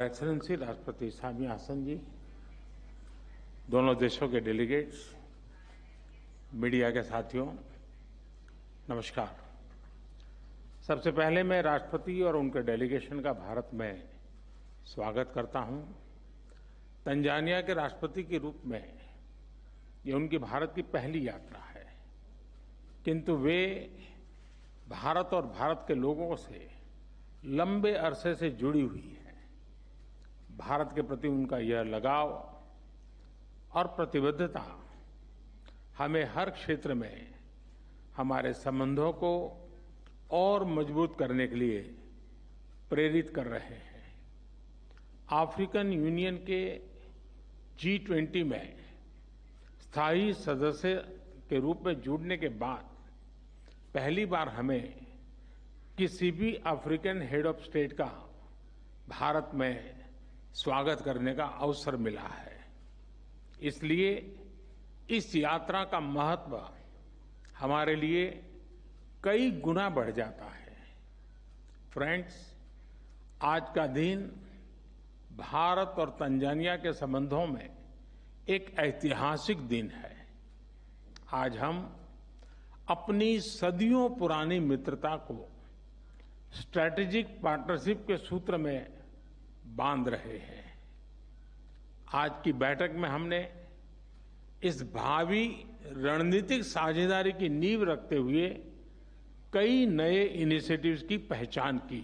Excellency राष्ट्रपति स्वामी आसन जी, दोनों देशों के डेलीगेट्स, मीडिया के साथियों, नमस्कार। सबसे पहले मैं राष्ट्रपति और उनके डेलीगेशन का भारत में स्वागत करता हूं। तंजानिया के राष्ट्रपति के रूप में ये उनकी भारत की पहली यात्रा है, किंतु वे भारत और भारत के लोगों से लंबे अरसे से जुड़ी हुई हैं। भारत के प्रति उनका यह लगाव और प्रतिबद्धता हमें हर क्षेत्र में हमारे संबंधों को और मजबूत करने के लिए प्रेरित कर रहे हैं। अफ्रीकन यूनियन के G20 में स्थायी सदस्य के रूप में जुड़ने के बाद पहली बार हमें किसी भी अफ्रीकन हेड ऑफ स्टेट का भारत में स्वागत करने का अवसर मिला है। इसलिए इस यात्रा का महत्व हमारे लिए कई गुना बढ़ जाता है। फ्रेंड्स, आज का दिन भारत और तंजानिया के संबंधों में एक ऐतिहासिक दिन है। आज हम अपनी सदियों पुरानी मित्रता को स्ट्रैटेजिक पार्टनरशिप के सूत्र में बांध रहे हैं। आज की बैठक में हमने इस भावी रणनीतिक साझेदारी की नींव रखते हुए कई नए इनिशिएटिव्स की पहचान की।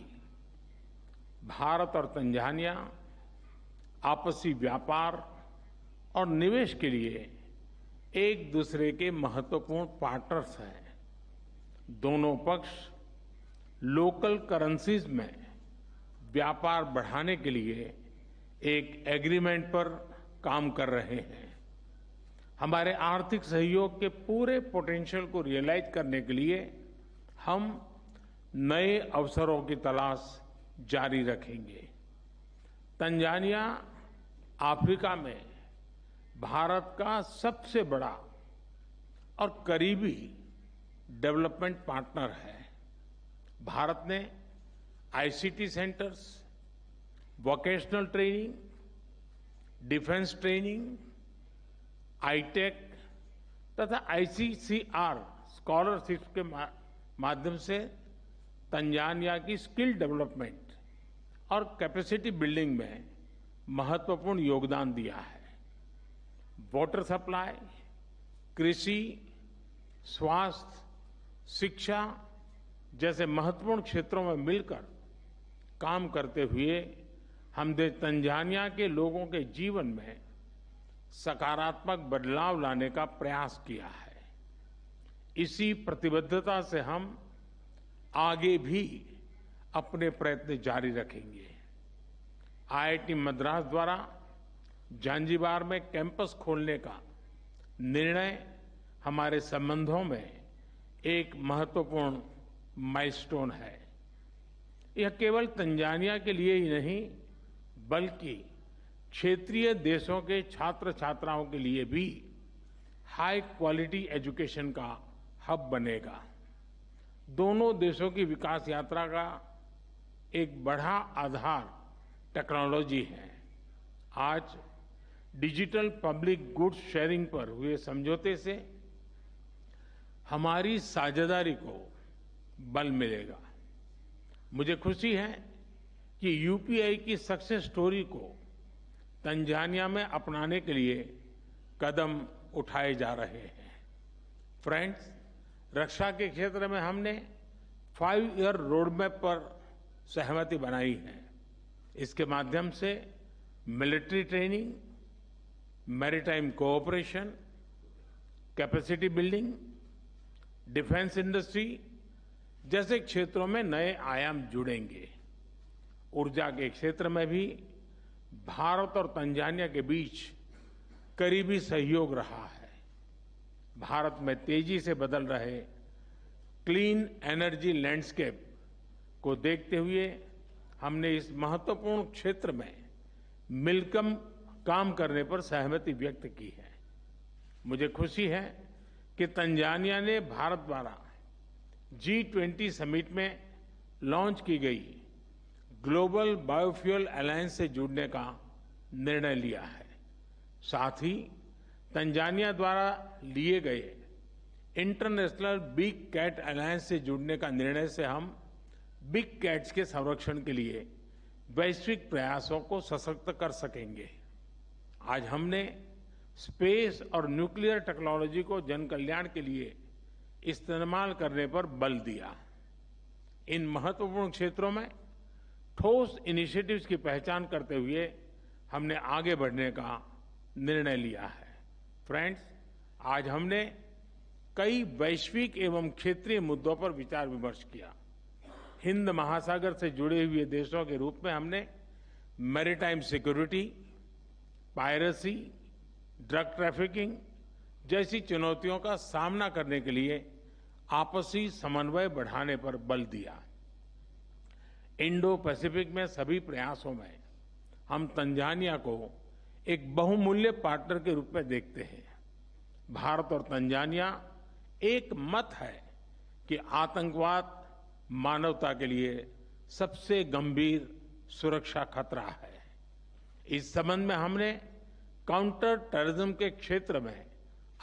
भारत और तंजानिया आपसी व्यापार और निवेश के लिए एक दूसरे के महत्वपूर्ण पार्टनर्स हैं। दोनों पक्ष लोकल करेंसीज में व्यापार बढ़ाने के लिए एक एग्रीमेंट पर काम कर रहे हैं। हमारे आर्थिक सहयोग के पूरे पोटेंशियल को रियलाइज करने के लिए हम नए अवसरों की तलाश जारी रखेंगे। तंजानिया अफ्रीका में भारत का सबसे बड़ा और करीबी डेवलपमेंट पार्टनर है। भारत ने ICT centres, vocational training, defence training, ITEC तथा ICCR स्कॉलरशिप के माध्यम से तंजानिया की स्किल डेवलपमेंट और कैपेसिटी बिल्डिंग में महत्वपूर्ण योगदान दिया है। वाटर सप्लाई, कृषि, स्वास्थ्य, शिक्षा जैसे महत्वपूर्ण क्षेत्रों में मिलकर काम करते हुए हमने तंजानिया के लोगों के जीवन में सकारात्मक बदलाव लाने का प्रयास किया है। इसी प्रतिबद्धता से हम आगे भी अपने प्रयत्न जारी रखेंगे। IIT मद्रास द्वारा जांजिबार में कैंपस खोलने का निर्णय हमारे संबंधों में एक महत्वपूर्ण माइलस्टोन है। यह केवल तंजानिया के लिए ही नहीं, बल्कि क्षेत्रीय देशों के छात्र छात्राओं के लिए भी हाई क्वालिटी एजुकेशन का हब बनेगा। दोनों देशों की विकास यात्रा का एक बड़ा आधार टेक्नोलॉजी है। आज डिजिटल पब्लिक गुड्स शेयरिंग पर हुए समझौते से हमारी साझेदारी को बल मिलेगा। मुझे खुशी है कि UPI की सक्सेस स्टोरी को तंजानिया में अपनाने के लिए कदम उठाए जा रहे हैं। फ्रेंड्स, रक्षा के क्षेत्र में हमने 5-year रोडमैप पर सहमति बनाई है। इसके माध्यम से military training, maritime cooperation, capacity building, defence industry जैसे क्षेत्रों में नए आयाम जुड़ेंगे। ऊर्जा के क्षेत्र में भी भारत और तंजानिया के बीच करीबी सहयोग रहा है। भारत में तेजी से बदल रहे क्लीन एनर्जी लैंडस्केप को देखते हुए हमने इस महत्वपूर्ण क्षेत्र में मिलकर काम करने पर सहमति व्यक्त की है। मुझे खुशी है कि तंजानिया ने भारत द्वारा G20 समिट में लॉन्च की गई ग्लोबल बायोफ्यूल अलायंस से जुड़ने का निर्णय लिया है। साथ ही तंजानिया द्वारा लिए गए इंटरनेशनल बिग कैट अलायंस से जुड़ने का निर्णय से हम बिग कैट्स के संरक्षण के लिए वैश्विक प्रयासों को सशक्त कर सकेंगे। आज हमने स्पेस और न्यूक्लियर टेक्नोलॉजी को जन कल्याण के लिए इस्तेमाल करने पर बल दिया। इन महत्वपूर्ण क्षेत्रों में ठोस इनिशिएटिव्स की पहचान करते हुए हमने आगे बढ़ने का निर्णय लिया है। फ्रेंड्स, आज हमने कई वैश्विक एवं क्षेत्रीय मुद्दों पर विचार विमर्श किया। हिंद महासागर से जुड़े हुए देशों के रूप में हमने maritime security, piracy, drug trafficking जैसी चुनौतियों का सामना करने के लिए आपसी समन्वय बढ़ाने पर बल दिया। इंडो पैसिफिक में सभी प्रयासों में हम तंजानिया को एक बहुमूल्य पार्टनर के रूप में देखते हैं। भारत और तंजानिया एक मत है कि आतंकवाद मानवता के लिए सबसे गंभीर सुरक्षा खतरा है। इस संबंध में हमने काउंटर टेररिज्म के क्षेत्र में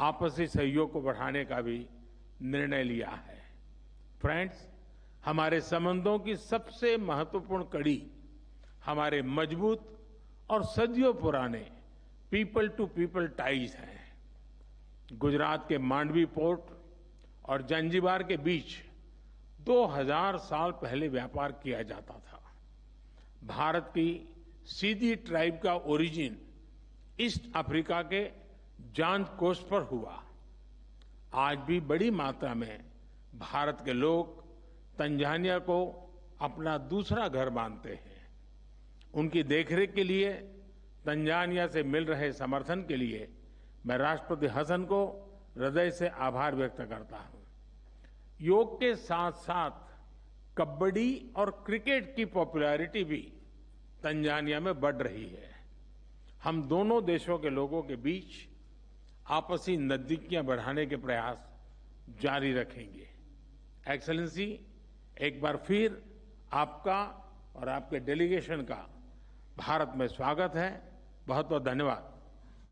आपसी सहयोग को बढ़ाने का भी निर्णय लिया है। फ्रेंड्स, हमारे संबंधों की सबसे महत्वपूर्ण कड़ी हमारे मजबूत और सदियों पुराने पीपल टू पीपल टाइज हैं। गुजरात के मांडवी पोर्ट और जंजीबार के बीच 2000 साल पहले व्यापार किया जाता था। भारत की सीधी ट्राइब का ओरिजिन ईस्ट अफ्रीका के जांज कोस्ट पर हुआ। आज भी बड़ी मात्रा में भारत के लोग तंजानिया को अपना दूसरा घर मानते हैं। उनकी देखरेख के लिए तंजानिया से मिल रहे समर्थन के लिए मैं राष्ट्रपति हसन को हृदय से आभार व्यक्त करता हूं। योग के साथ साथ कबड्डी और क्रिकेट की पॉपुलैरिटी भी तंजानिया में बढ़ रही है। हम दोनों देशों के लोगों के बीच आपसी नजदीकियां बढ़ाने के प्रयास जारी रखेंगे। एक्सेलेंसी, एक बार फिर आपका और आपके डेलीगेशन का भारत में स्वागत है। बहुत बहुत धन्यवाद।